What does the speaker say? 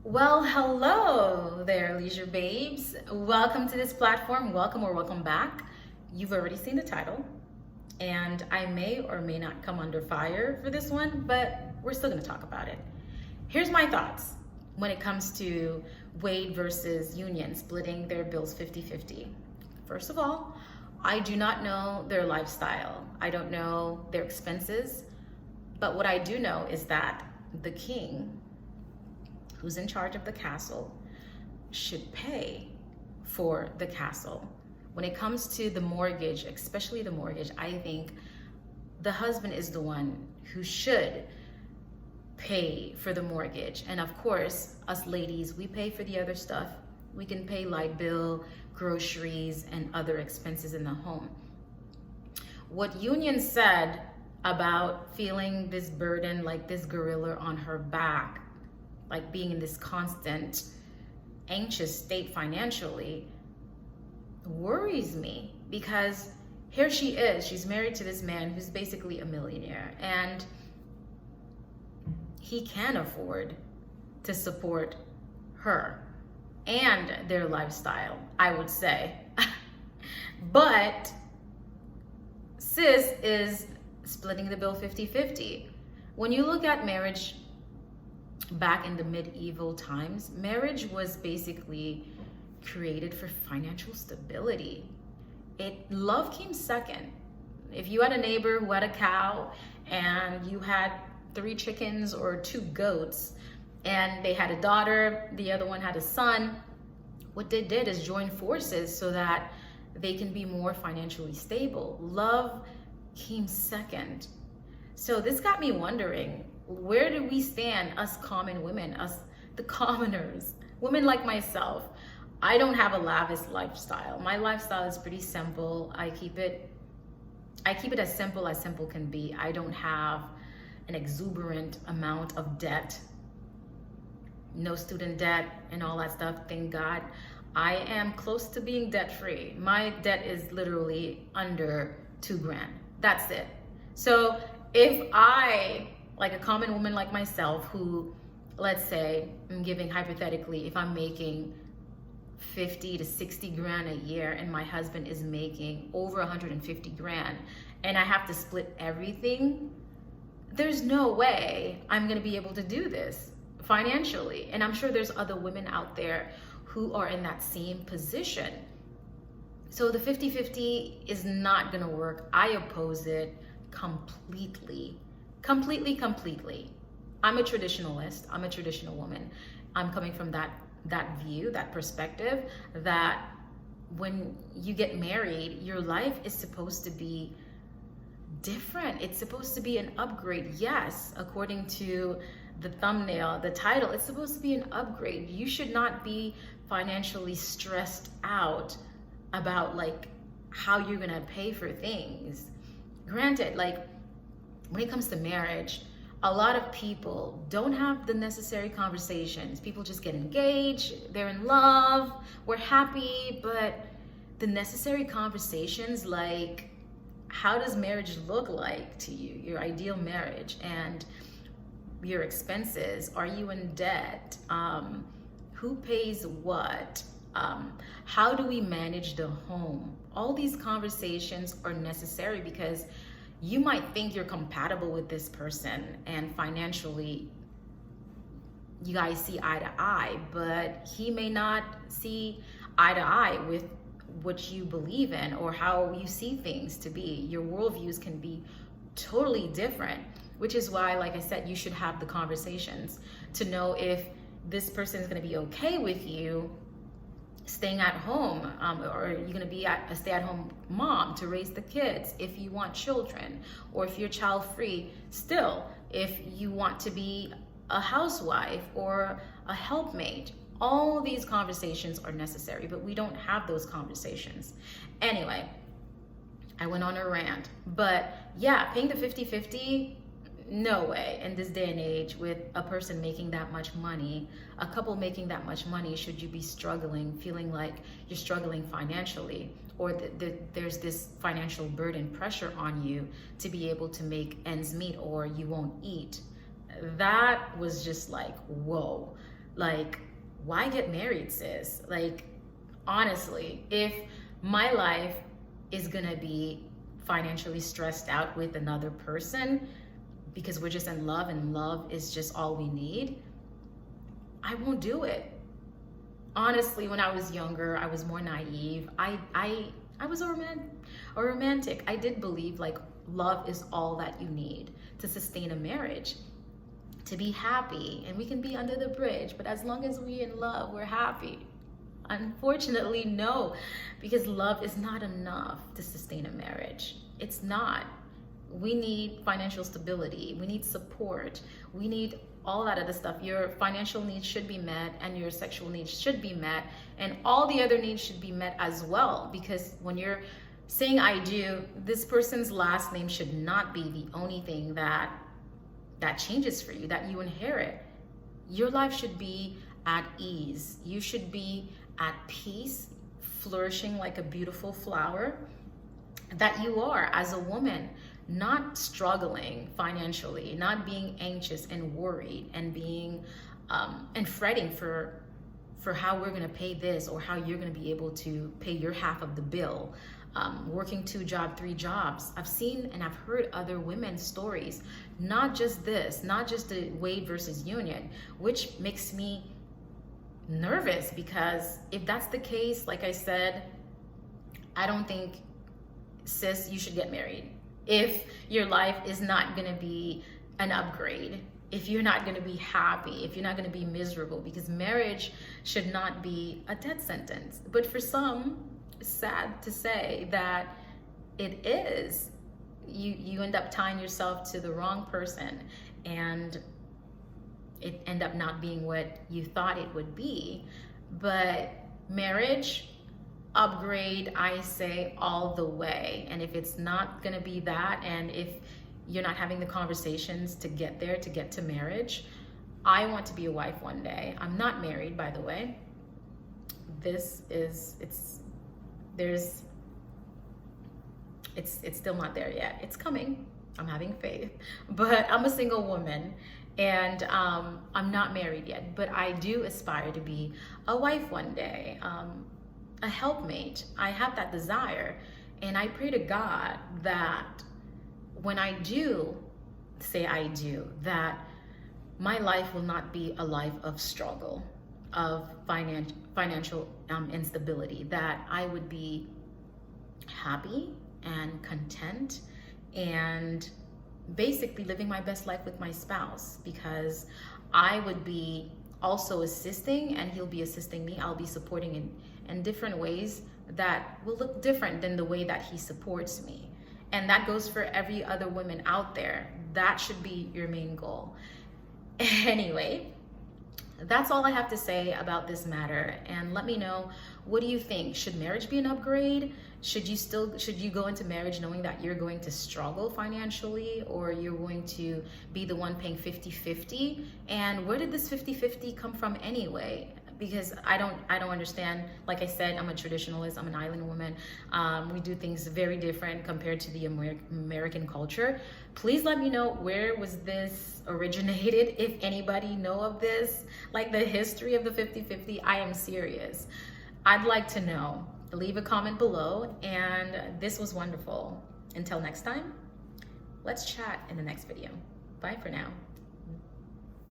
Well, hello there, Leisure Babes. Welcome to this platform. Welcome or welcome back. You've already seen the title, and I may or may not come under fire for this one, but we're still going to talk about it. Here's my thoughts when it comes to Wade versus Union splitting their bills 50-50. First of all, I do not know their lifestyle, I don't know their expenses, but what I do know is that the king, who's in charge of the castle, should pay for the castle. When it comes to the mortgage, especially the mortgage, I think the husband is the one who should pay for the mortgage. And of course, us ladies, we pay for the other stuff. We can pay light bill, groceries, and other expenses in the home. What Union said about feeling this burden, like this gorilla on her back, like being in this constant anxious state financially, worries me, because here she is, she's married to this man who's basically a millionaire, and he can afford to support her and their lifestyle, I would say. But sis is splitting the bill 50-50. When you look at marriage back in the medieval times, marriage was basically created for financial stability. Love came second. If you had a neighbor who had a cow and you had 3 chickens or 2 goats, and they had a daughter, the other one had a son, what they did is join forces so that they can be more financially stable. Love came second. So this got me wondering, where do we stand, us common women, us the commoners, women like myself? I don't have a lavish lifestyle. My lifestyle is pretty simple. I keep it as simple can be. I don't have an exuberant amount of debt, no student debt and all that stuff, thank God. I am close to being debt free. My debt is literally under $2,000. That's it. So if I, like a common woman like myself, who, let's say, I'm giving hypothetically, if I'm making 50 to 60 grand a year and my husband is making over 150 grand and I have to split everything, there's no way I'm gonna be able to do this financially. And I'm sure there's other women out there who are in that same position. So the 50-50 is not gonna work. I oppose it completely. I'm a traditionalist. I'm a traditional woman. I'm coming from that view, that perspective, that when you get married, your life is supposed to be different. It's supposed to be an upgrade. Yes, according to the thumbnail, the title, it's supposed to be an upgrade. You should not be financially stressed out about like how you're gonna pay for things. Granted, like when it comes to marriage, a lot of people don't have the necessary conversations. People just get engaged, they're in love, we're happy, but the necessary conversations, like how does marriage look like to you, your ideal marriage, and your expenses, are you in debt, who pays what, how do we manage the home? All these conversations are necessary, because you might think you're compatible with this person and financially you guys see eye to eye, but he may not see eye to eye with what you believe in or how you see things to be. Your worldviews can be totally different, which is why, like I said, you should have the conversations to know if this person is going to be okay with you staying at home, or you're going to be a stay-at-home mom to raise the kids if you want children, or if you're child-free still, if you want to be a housewife or a helpmate. All these conversations are necessary, but we don't have those conversations. Anyway, I went on a rant, but yeah, paying the 50-50, no way. In this day and age, with a person making that much money, a couple making that much money, should you be struggling, feeling like you're struggling financially, or there's this financial burden pressure on you to be able to make ends meet, or you won't eat. That was just like, whoa. Like, why get married, sis? Like, honestly, if my life is gonna be financially stressed out with another person because we're just in love and love is just all we need, I won't do it. Honestly, when I was younger, I was more naive. I was a romantic. I did believe like love is all that you need to sustain a marriage, to be happy, and we can be under the bridge, but as long as we're in love, we're happy. Unfortunately, no, because love is not enough to sustain a marriage. It's not. We need financial stability. We need support. We need all that other stuff. Your financial needs should be met, and your sexual needs should be met, and all the other needs should be met as well. Because when you're saying I do, this person's last name should not be the only thing that changes for you, that you inherit. Your life should be at ease. You should be at peace, flourishing like a beautiful flower that you are as a woman, not struggling financially, not being anxious and worried and being and fretting for how we're going to pay this or how you're going to be able to pay your half of the bill. Working 2 jobs, 3 jobs. I've seen and I've heard other women's stories, not just this, not just the Wade versus Union, which makes me nervous, because if that's the case, like I said, I don't think, sis, you should get married. If your life is not going to be an upgrade, if you're not going to be happy, if you're not going to be miserable, because marriage should not be a death sentence. But for some, it's sad to say that it is. You end up tying yourself to the wrong person, and it end up not being what you thought it would be. But marriage, upgrade, I say, all the way. And if it's not gonna be that, and if you're not having the conversations to get there, to get to marriage, I want to be a wife one day. I'm not married, by the way. It's still not there yet. It's coming. I'm having faith. But I'm a single woman, and I'm not married yet, but I do aspire to be a wife one day, a helpmate. I have that desire, and I pray to God that when I do say I do, that my life will not be a life of struggle, of financial instability, that I would be happy and content and basically living my best life with my spouse, because I would be also assisting and he'll be assisting me. I'll be supporting in different ways that will look different than the way that he supports me. And that goes for every other woman out there. That should be your main goal. Anyway, that's all I have to say about this matter. And let me know, what do you think? Should marriage be an upgrade? Should you go into marriage knowing that you're going to struggle financially, or you're going to be the one paying 50-50? And where did this 50-50 come from anyway? Because I don't understand. Like I said, I'm a traditionalist. I'm an island woman. We do things very different compared to the American culture. Please let me know, where was this originated? If anybody know of this, like the history of the 50-50, I am serious. I'd like to know. Leave a comment below, and this was wonderful. Until next time, let's chat in the next video. Bye for now.